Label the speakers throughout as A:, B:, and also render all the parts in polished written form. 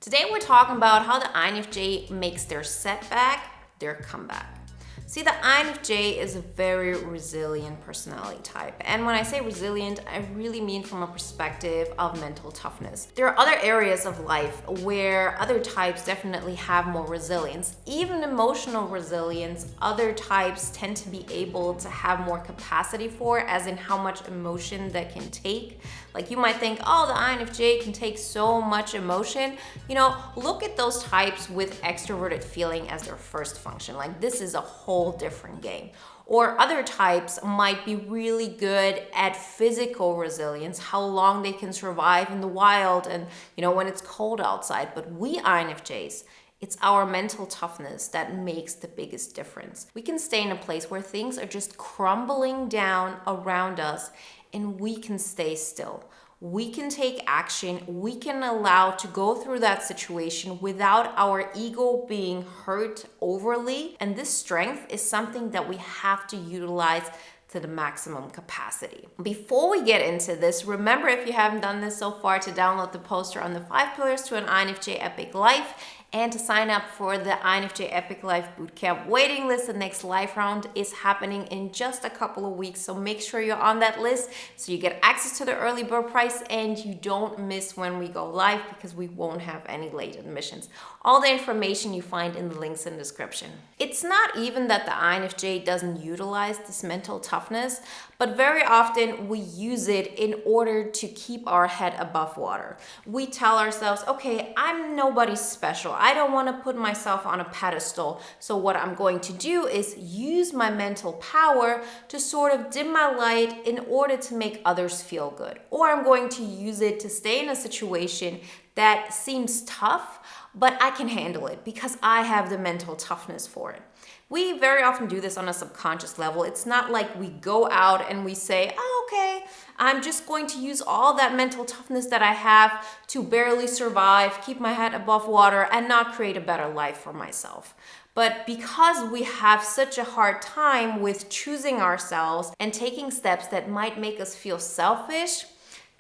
A: Today we're talking about how the INFJ makes their setback their comeback. See, the INFJ is a very resilient personality type. And when I say resilient, I really mean from a perspective of mental toughness. There are other areas of life where other types definitely have more resilience. Even emotional resilience, other types tend to be able to have more capacity for, as in how much emotion they can take. Like you might think, oh, the INFJ can take so much emotion. Look at those types with extroverted feeling as their first function. Like this is a whole different game. Or other types might be really good at physical resilience, how long they can survive in the wild and, when it's cold outside. But we INFJs, it's our mental toughness that makes the biggest difference. We can stay in a place where things are just crumbling down around us and we can stay still. We can take action. We can allow to go through that situation without our ego being hurt overly. And this strength is something that we have to utilize to the maximum capacity. Before we get into this, remember, if you haven't done this so far, to download the poster on the 5 pillars to an INFJ epic life and to sign up for the INFJ Epic Life Bootcamp waiting list. The next live round is happening in just a couple of weeks, so make sure you're on that list so you get access to the early bird price and you don't miss when we go live, because we won't have any late admissions. All the information you find in the links in the description. It's not even that the INFJ doesn't utilize this mental toughness, but very often we use it in order to keep our head above water. We tell ourselves, okay, I'm nobody special. I don't want to put myself on a pedestal. So what I'm going to do is use my mental power to sort of dim my light in order to make others feel good. Or I'm going to use it to stay in a situation that seems tough, but I can handle it because I have the mental toughness for it. We very often do this on a subconscious level. It's not like we go out and we say, oh, okay, I'm just going to use all that mental toughness that I have to barely survive, keep my head above water, and not create a better life for myself. But because we have such a hard time with choosing ourselves and taking steps that might make us feel selfish,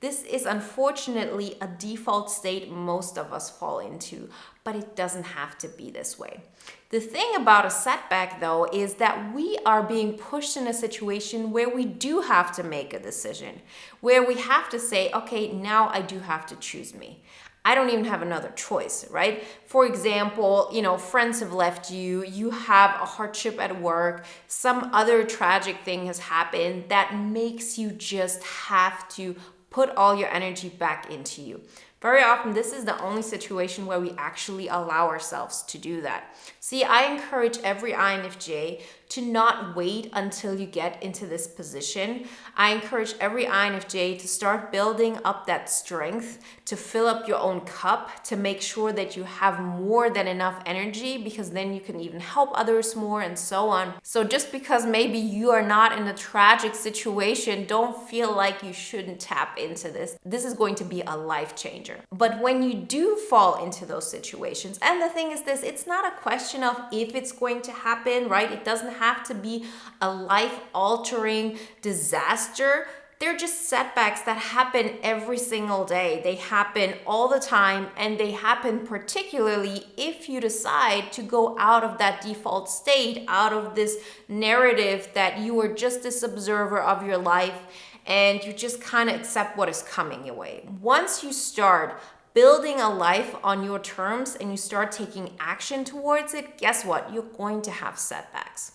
A: this is unfortunately a default state most of us fall into, but it doesn't have to be this way. The thing about a setback, though, is that we are being pushed in a situation where we do have to make a decision, where we have to say, okay, now I do have to choose me. I don't even have another choice, right? For example, friends have left you, you have a hardship at work, some other tragic thing has happened that makes you just have to put all your energy back into you. Very often, this is the only situation where we actually allow ourselves to do that. See, I encourage every INFJ to not wait until you get into this position. I encourage every INFJ to start building up that strength, to fill up your own cup, to make sure that you have more than enough energy, because then you can even help others more and so on. So just because maybe you are not in a tragic situation, don't feel like you shouldn't tap into this. This is going to be a life changer. But when you do fall into those situations, and the thing is this, it's not a question of if it's going to happen, right? It doesn't have to be a life-altering disaster. They're just setbacks that happen every single day. They happen all the time, and they happen particularly if you decide to go out of that default state, out of this narrative that you are just this observer of your life and you just kind of accept what is coming your way. Once you start building a life on your terms and you start taking action towards it, guess what? You're going to have setbacks.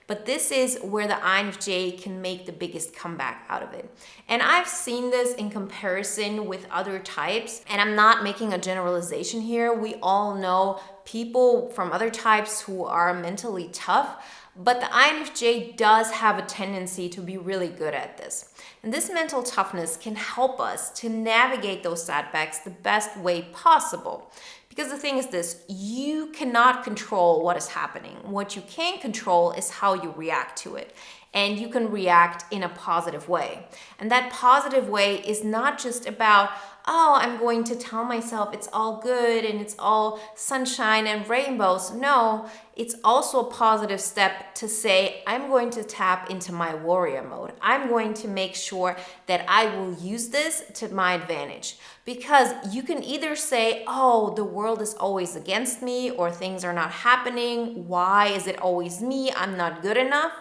A: But this is where the INFJ can make the biggest comeback out of it. And I've seen this in comparison with other types, and I'm not making a generalization here. We all know people from other types who are mentally tough, but the INFJ does have a tendency to be really good at this. And this mental toughness can help us to navigate those setbacks the best way possible. Because the thing is this, you cannot control what is happening. What you can control is how you react to it. And you can react in a positive way. And that positive way is not just about oh, I'm going to tell myself it's all good and it's all sunshine and rainbows. No, it's also a positive step to say, I'm going to tap into my warrior mode. I'm going to make sure that I will use this to my advantage. Because you can either say, oh, the world is always against me, or things are not happening. Why is it always me? I'm not good enough.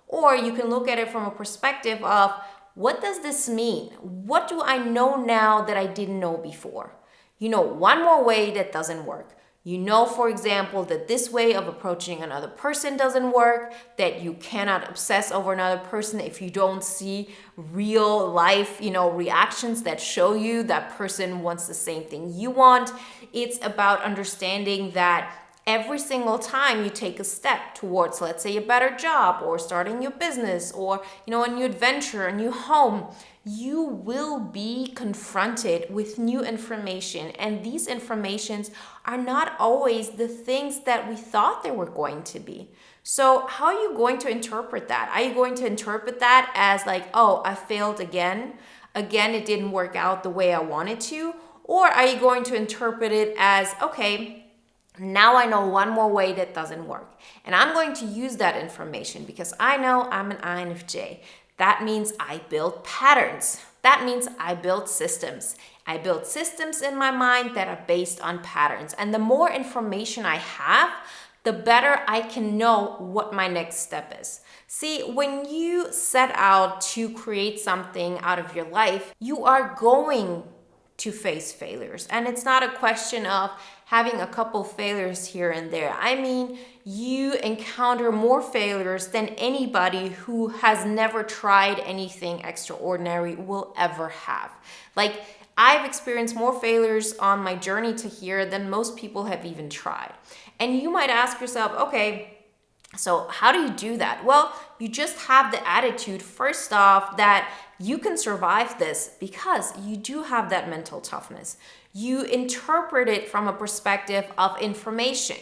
A: Or you can look at it from a perspective of, what does this mean? What do I know now that I didn't know before? You know one more way that doesn't work. You know, for example, that this way of approaching another person doesn't work, that you cannot obsess over another person if you don't see real life, reactions that show you that person wants the same thing you want. It's about understanding that every single time you take a step towards, let's say, a better job or starting your business or, a new adventure, a new home, you will be confronted with new information. And these informations are not always the things that we thought they were going to be. So how are you going to interpret that? Are you going to interpret that as like, oh, I failed again? Again, it didn't work out the way I wanted to? Or are you going to interpret it as, okay, now I know one more way that doesn't work. And I'm going to use that information because I know I'm an INFJ. That means I build patterns. That means I build systems. I build systems in my mind that are based on patterns. And the more information I have, the better I can know what my next step is. See, when you set out to create something out of your life, you are going to face failures. And it's not a question of having a couple failures here and there. I mean, you encounter more failures than anybody who has never tried anything extraordinary will ever have. Like, I've experienced more failures on my journey to here than most people have even tried. And you might ask yourself, okay, so how do you do that? Well, you just have the attitude, first off, that you can survive this because you do have that mental toughness. You interpret it from a perspective of information.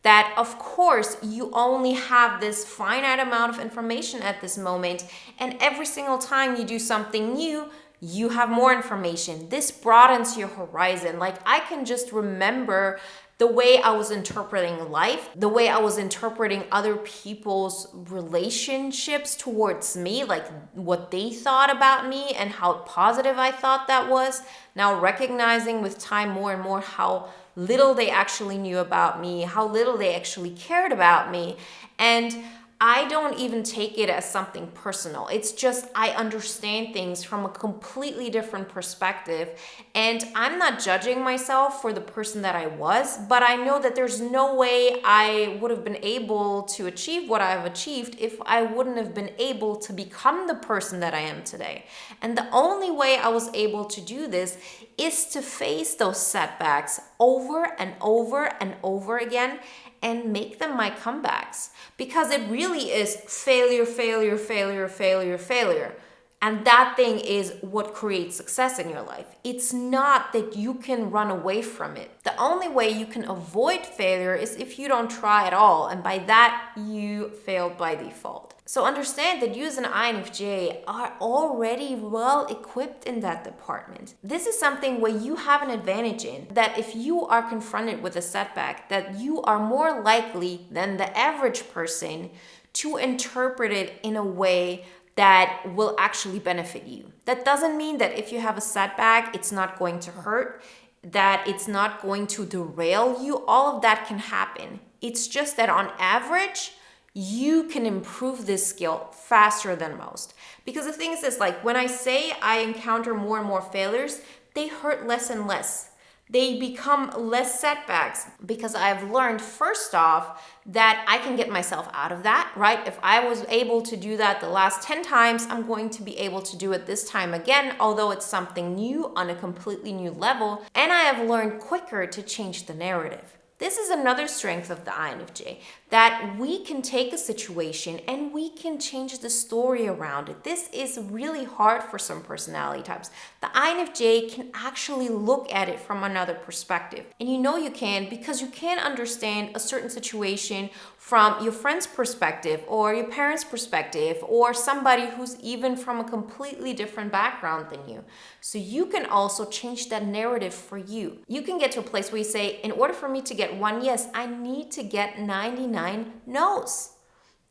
A: That, of course, you only have this finite amount of information at this moment, and every single time you do something new, you have more information. This broadens your horizon. Like, I can just remember the way I was interpreting life, the way I was interpreting other people's relationships towards me, like what they thought about me and how positive I thought that was. Now recognizing with time more and more how little they actually knew about me, how little they actually cared about me. And I don't even take it as something personal. It's just I understand things from a completely different perspective. And I'm not judging myself for the person that I was, but I know that there's no way I would have been able to achieve what I've achieved if I wouldn't have been able to become the person that I am today. And the only way I was able to do this is to face those setbacks over and over and over again and make them my comebacks. Because it really is failure, failure, failure, failure, failure. And that thing is what creates success in your life. It's not that you can run away from it. The only way you can avoid failure is if you don't try at all. And by that, you failed by default. So understand that you as an INFJ are already well equipped in that department. This is something where you have an advantage in, that if you are confronted with a setback, that you are more likely than the average person to interpret it in a way that will actually benefit you. That doesn't mean that if you have a setback, it's not going to hurt, that it's not going to derail you. All of that can happen. It's just that on average, you can improve this skill faster than most. Because the thing is this, like when I say I encounter more and more failures, they hurt less and less. They become less setbacks because I've learned first off that I can get myself out of that, right? If I was able to do that the last 10 times, I'm going to be able to do it this time again, although it's something new on a completely new level. And I have learned quicker to change the narrative. This is another strength of the INFJ, that we can take a situation and we can change the story around it. This is really hard for some personality types. The INFJ can actually look at it from another perspective. And you know you can, because you can understand a certain situation from your friend's perspective or your parents' perspective or somebody who's even from a completely different background than you. So you can also change that narrative for you. You can get to a place where you say, in order for me to get one yes, I need to get 99 no's.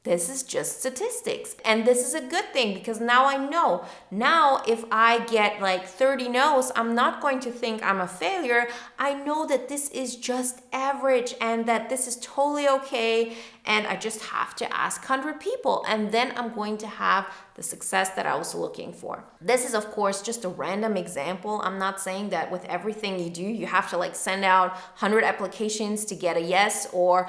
A: This is just statistics. And this is a good thing because now I know. Now, if I get like 30 no's, I'm not going to think I'm a failure. I know that this is just average and that this is totally okay. And I just have to ask 100 people. And then I'm going to have the success that I was looking for. This is, of course, just a random example. I'm not saying that with everything you do, you have to like send out 100 applications to get a yes, or,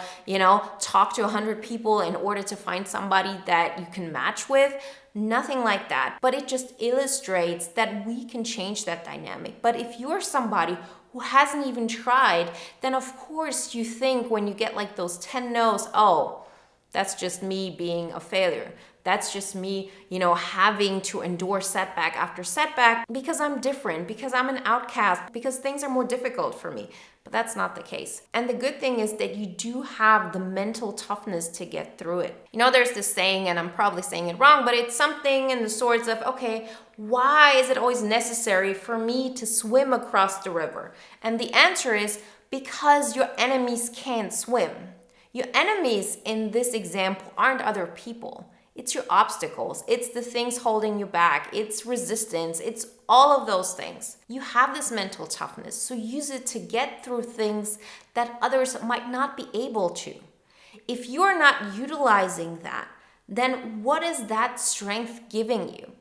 A: talk to 100 people in order to find somebody that you can match with. Nothing like that. But it just illustrates that we can change that dynamic. But if you're somebody who hasn't even tried, then of course you think when you get like those 10 no's, oh, that's just me being a failure. That's just me, having to endure setback after setback because I'm different, because I'm an outcast, because things are more difficult for me. But that's not the case. And the good thing is that you do have the mental toughness to get through it. There's this saying, and I'm probably saying it wrong, but it's something in the sorts of, okay, why is it always necessary for me to swim across the river? And the answer is because your enemies can't swim. Your enemies in this example aren't other people. It's your obstacles. It's the things holding you back. It's resistance. It's all of those things. You have this mental toughness, so use it to get through things that others might not be able to. If you're not utilizing that, then what is that strength giving you?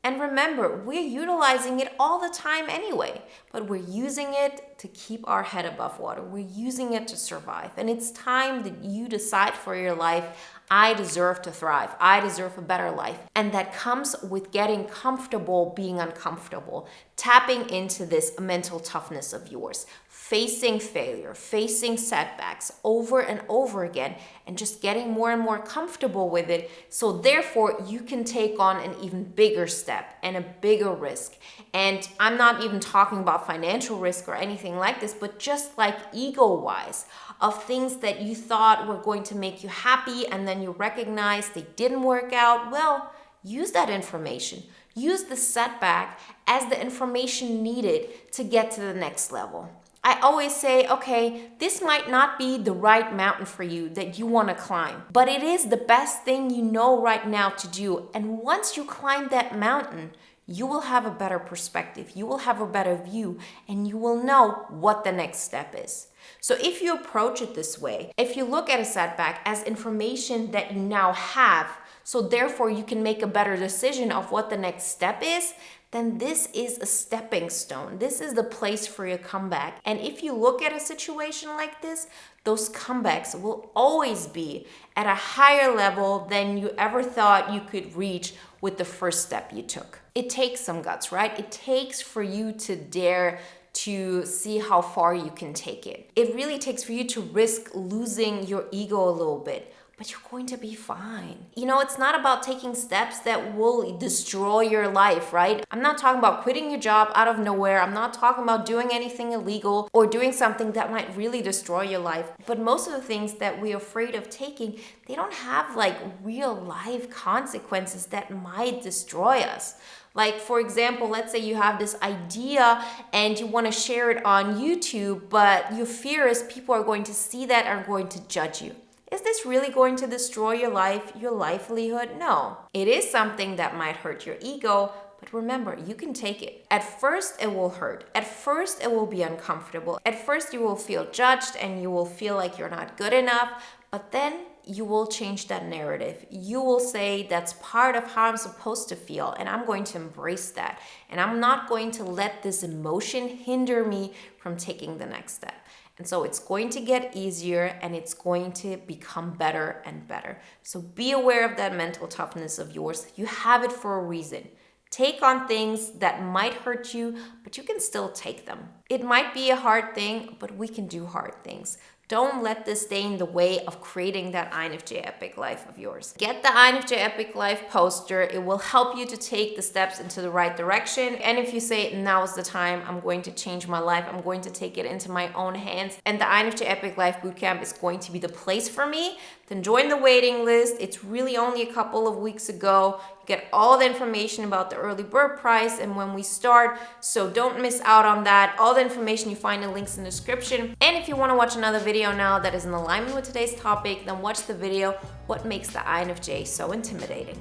A: And remember, we're utilizing it all the time anyway, but we're using it to keep our head above water. We're using it to survive. And it's time that you decide for your life, I deserve to thrive. I deserve a better life. And that comes with getting comfortable being uncomfortable, tapping into this mental toughness of yours, facing failure, facing setbacks over and over again, and just getting more and more comfortable with it. So therefore, you can take on an even bigger step and a bigger risk. And I'm not even talking about financial risk or anything like this, but just like ego-wise, of things that you thought were going to make you happy and then you recognize they didn't work out. Well, use that information. Use the setback as the information needed to get to the next level. I always say, okay, this might not be the right mountain for you that you want to climb, but it is the best thing you know right now to do. And once you climb that mountain, you will have a better perspective, you will have a better view, and you will know what the next step is. So if you approach it this way, if you look at a setback as information that you now have, so therefore you can make a better decision of what the next step is, then this is a stepping stone. This is the place for your comeback. And if you look at a situation like this, those comebacks will always be at a higher level than you ever thought you could reach with the first step you took. It takes some guts, right? It takes for you to dare to see how far you can take it. It really takes for you to risk losing your ego a little bit, but you're going to be fine. It's not about taking steps that will destroy your life, right? I'm not talking about quitting your job out of nowhere. I'm not talking about doing anything illegal or doing something that might really destroy your life. But most of the things that we're afraid of taking, they don't have like real life consequences that might destroy us. Like, for example, let's say you have this idea and you want to share it on YouTube, but your fear is people are going to see that and are going to judge you. Is this really going to destroy your life, your livelihood? No. It is something that might hurt your ego, but remember, you can take it. At first, it will hurt. At first, it will be uncomfortable. At first, you will feel judged and you will feel like you're not good enough, but then you will change that narrative. You will say that's part of how I'm supposed to feel, and I'm going to embrace that. And I'm not going to let this emotion hinder me from taking the next step. And so it's going to get easier and it's going to become better and better. So be aware of that mental toughness of yours. You have it for a reason. Take on things that might hurt you, but you can still take them. It might be a hard thing, but we can do hard things. Don't let this stay in the way of creating that INFJ Epic Life of yours. Get the INFJ Epic Life poster. It will help you to take the steps into the right direction. And if you say, now is the time, I'm going to change my life, I'm going to take it into my own hands, and the INFJ Epic Life Bootcamp is going to be the place for me, then join the waiting list. It's really only a couple of weeks ago. You get all the information about the early bird price and when we start, so don't miss out on that. All the information you find in links in the description. And if you want to watch another video now that is in alignment with today's topic, then watch the video, What Makes the INFJ So Intimidating?